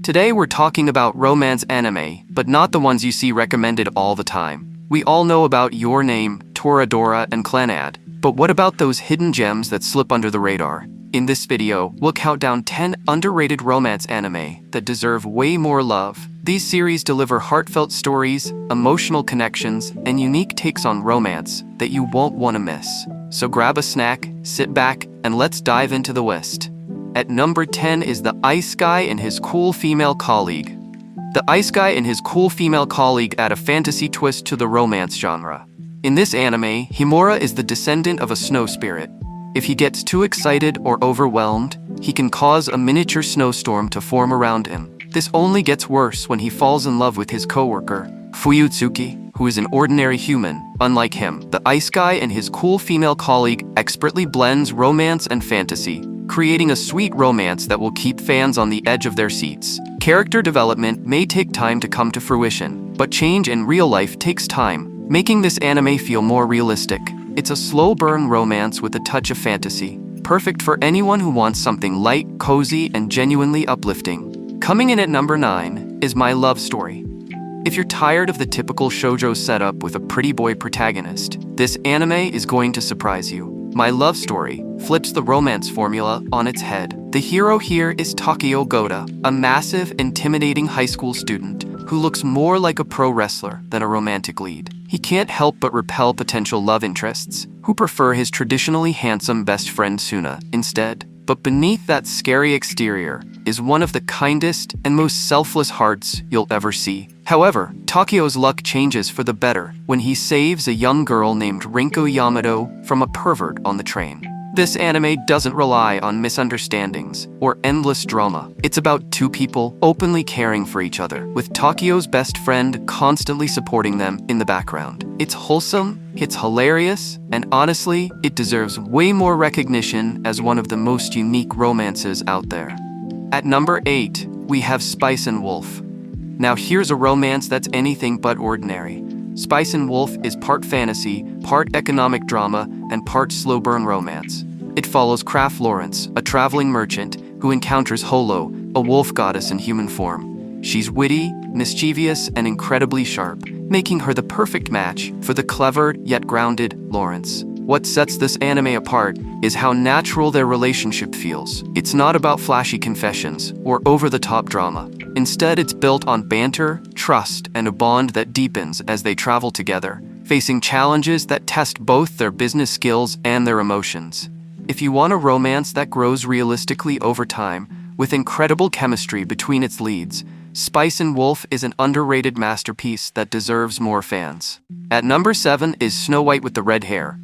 Today we're talking about romance anime, but not the ones you see recommended all the time. We all know about Your Name, Toradora, and Clannad, but what about those hidden gems that slip under the radar? In this video, we'll count down 10 underrated romance anime that deserve way more love. These series deliver heartfelt stories, emotional connections, and unique takes on romance that you won't want to miss. So grab a snack, sit back, and let's dive into the list. At number 10 is the Ice Guy and His Cool Female Colleague. The Ice Guy and His Cool Female Colleague add a fantasy twist to the romance genre. In this anime, Himura is the descendant of a snow spirit. If he gets too excited or overwhelmed, he can cause a miniature snowstorm to form around him. This only gets worse when he falls in love with his coworker, Fuyutsuki, who is an ordinary human. Unlike him, the Ice Guy and his cool female colleague expertly blends romance and fantasy, creating a sweet romance that will keep fans on the edge of their seats. Character development may take time to come to fruition, but change in real life takes time, making this anime feel more realistic. It's a slow-burn romance with a touch of fantasy, perfect for anyone who wants something light, cozy, and genuinely uplifting. Coming in at number 9 is My Love Story. If you're tired of the typical shoujo setup with a pretty boy protagonist, this anime is going to surprise you. My Love Story flips the romance formula on its head. The hero here is Takeo Goda, a massive, intimidating high school student who looks more like a pro wrestler than a romantic lead. He can't help but repel potential love interests who prefer his traditionally handsome best friend Suna instead. But beneath that scary exterior is one of the kindest and most selfless hearts you'll ever see. However, Takeo's luck changes for the better when he saves a young girl named Rinko Yamato from a pervert on the train. This anime doesn't rely on misunderstandings or endless drama. It's about two people openly caring for each other, with Takeo's best friend constantly supporting them in the background. It's wholesome, it's hilarious, and honestly, it deserves way more recognition as one of the most unique romances out there. At number 8, we have Spice and Wolf. Now here's a romance that's anything but ordinary. Spice and Wolf is part fantasy, part economic drama, and part slow-burn romance. It follows Kraft Lawrence, a traveling merchant who encounters Holo, a wolf goddess in human form. She's witty, mischievous, and incredibly sharp, making her the perfect match for the clever yet grounded Lawrence. What sets this anime apart is how natural their relationship feels. It's not about flashy confessions or over-the-top drama. Instead, it's built on banter, trust, and a bond that deepens as they travel together, facing challenges that test both their business skills and their emotions. If you want a romance that grows realistically over time, with incredible chemistry between its leads, Spice and Wolf is an underrated masterpiece that deserves more fans. At number 7 is Snow White with the Red Hair.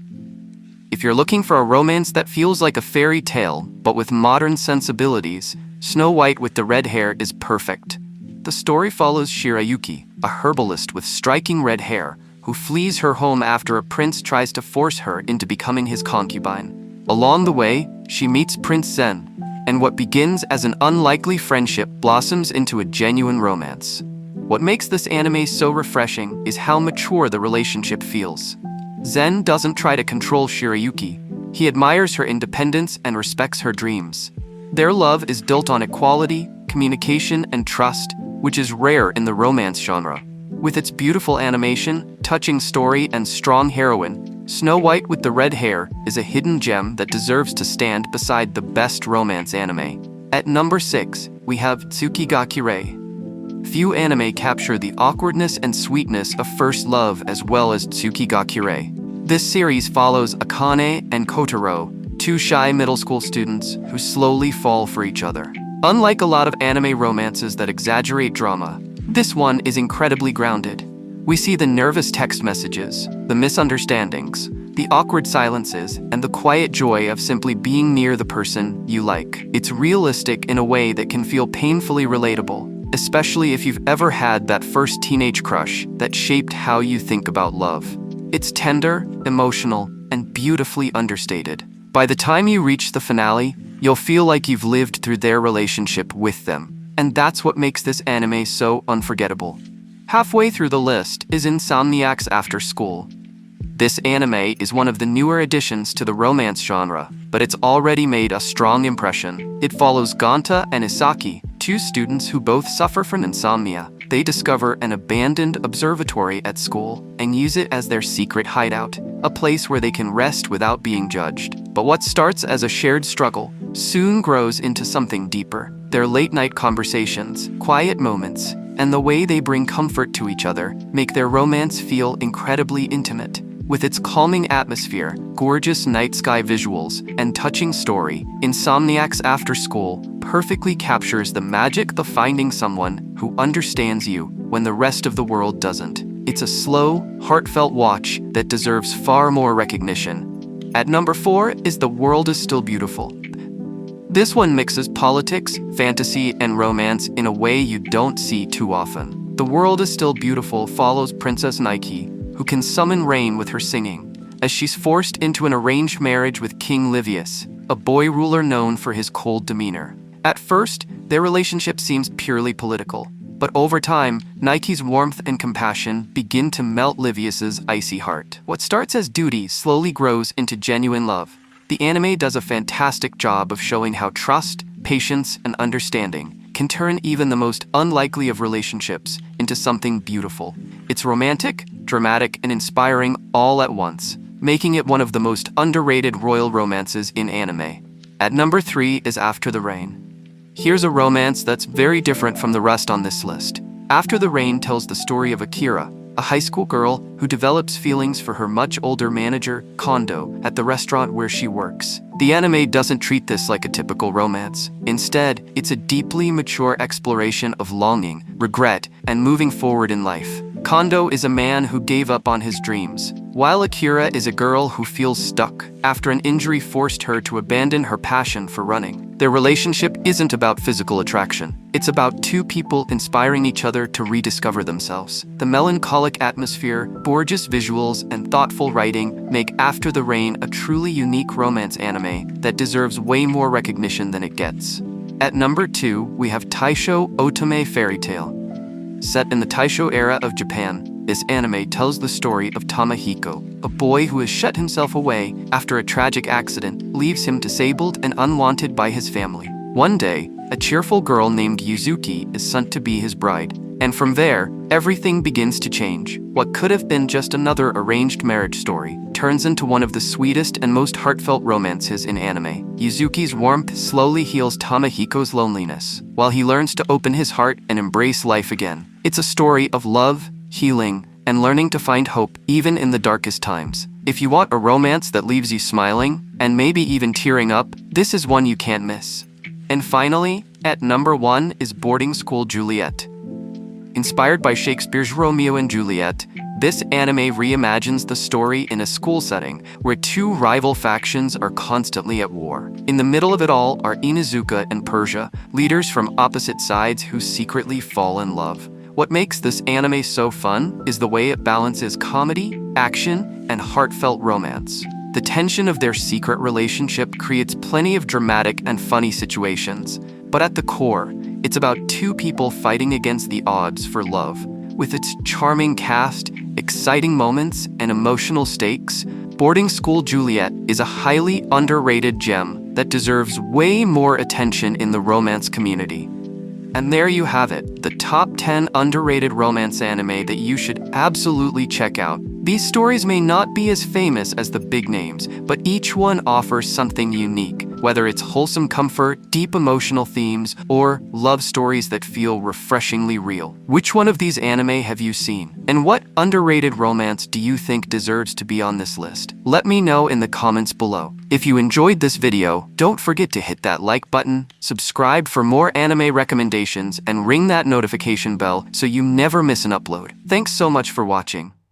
If you're looking for a romance that feels like a fairy tale, but with modern sensibilities, Snow White with the Red Hair is perfect. The story follows Shirayuki, a herbalist with striking red hair, who flees her home after a prince tries to force her into becoming his concubine. Along the way, she meets Prince Zen, and what begins as an unlikely friendship blossoms into a genuine romance. What makes this anime so refreshing is how mature the relationship feels. Zen doesn't try to control Shirayuki. He admires her independence and respects her dreams. Their love is built on equality, communication, and trust, which is rare in the romance genre. With its beautiful animation, touching story, and strong heroine, Snow White with the Red Hair is a hidden gem that deserves to stand beside the best romance anime. At number 6, we have Tsukigakure. Few anime capture the awkwardness and sweetness of first love as well as Tsukigakure. This series follows Akane and Kotaro, two shy middle school students who slowly fall for each other. Unlike a lot of anime romances that exaggerate drama, this one is incredibly grounded. We see the nervous text messages, the misunderstandings, the awkward silences, and the quiet joy of simply being near the person you like. It's realistic in a way that can feel painfully relatable, especially if you've ever had that first teenage crush that shaped how you think about love. It's tender, emotional, and beautifully understated. By the time you reach the finale, you'll feel like you've lived through their relationship with them. And that's what makes this anime so unforgettable. Halfway through the list is Insomniac's After School. This anime is one of the newer additions to the romance genre, but it's already made a strong impression. It follows Ganta and Isaki, two students who both suffer from insomnia. They discover an abandoned observatory at school and use it as their secret hideout, a place where they can rest without being judged. But what starts as a shared struggle soon grows into something deeper. Their late-night conversations, quiet moments, and the way they bring comfort to each other make their romance feel incredibly intimate. With its calming atmosphere, gorgeous night sky visuals, and touching story, Insomniac's After School perfectly captures the magic of finding someone who understands you when the rest of the world doesn't. It's a slow, heartfelt watch that deserves far more recognition. At number 4 is The World Is Still Beautiful. This one mixes politics, fantasy, and romance in a way you don't see too often. The World Is Still Beautiful follows Princess Nike, who can summon rain with her singing, as she's forced into an arranged marriage with King Livius, a boy ruler known for his cold demeanor. At first, their relationship seems purely political, but over time, Nike's warmth and compassion begin to melt Livius's icy heart. What starts as duty slowly grows into genuine love. The anime does a fantastic job of showing how trust, patience, and understanding can turn even the most unlikely of relationships into something beautiful. It's romantic, dramatic, and inspiring all at once, making it one of the most underrated royal romances in anime. At number 3 is After the Rain. Here's a romance that's very different from the rest on this list. After the Rain tells the story of Akira, a high school girl who develops feelings for her much older manager, Kondo, at the restaurant where she works. The anime doesn't treat this like a typical romance. Instead, it's a deeply mature exploration of longing, regret, and moving forward in life. Kondo is a man who gave up on his dreams, while Akira is a girl who feels stuck after an injury forced her to abandon her passion for running. Their relationship isn't about physical attraction. It's about two people inspiring each other to rediscover themselves. The melancholic atmosphere, gorgeous visuals, and thoughtful writing make After the Rain a truly unique romance anime that deserves way more recognition than it gets. At number 2, we have Taisho Otome Fairy Tale. Set in the Taisho era of Japan, this anime tells the story of Tamahiko, a boy who has shut himself away after a tragic accident leaves him disabled and unwanted by his family. One day, a cheerful girl named Yuzuki is sent to be his bride, and from there, everything begins to change. What could have been just another arranged marriage story turns into one of the sweetest and most heartfelt romances in anime. Yuzuki's warmth slowly heals Tamahiko's loneliness, while he learns to open his heart and embrace life again. It's a story of love, healing, and learning to find hope even in the darkest times. If you want a romance that leaves you smiling, and maybe even tearing up, this is one you can't miss. And finally, at number 1 is Boarding School Juliet. Inspired by Shakespeare's Romeo and Juliet, this anime reimagines the story in a school setting where two rival factions are constantly at war. In the middle of it all are Inuzuka and Persia, leaders from opposite sides who secretly fall in love. What makes this anime so fun is the way it balances comedy, action, and heartfelt romance. The tension of their secret relationship creates plenty of dramatic and funny situations, but at the core, it's about two people fighting against the odds for love. With its charming cast, exciting moments, and emotional stakes, Boarding School Juliet is a highly underrated gem that deserves way more attention in the romance community. And there you have it, the top 10 underrated romance anime that you should absolutely check out. These stories may not be as famous as the big names, but each one offers something unique, whether it's wholesome comfort, deep emotional themes, or love stories that feel refreshingly real. Which one of these anime have you seen? And what underrated romance do you think deserves to be on this list? Let me know in the comments below. If you enjoyed this video, don't forget to hit that like button, subscribe for more anime recommendations, and ring that notification bell so you never miss an upload. Thanks so much for watching.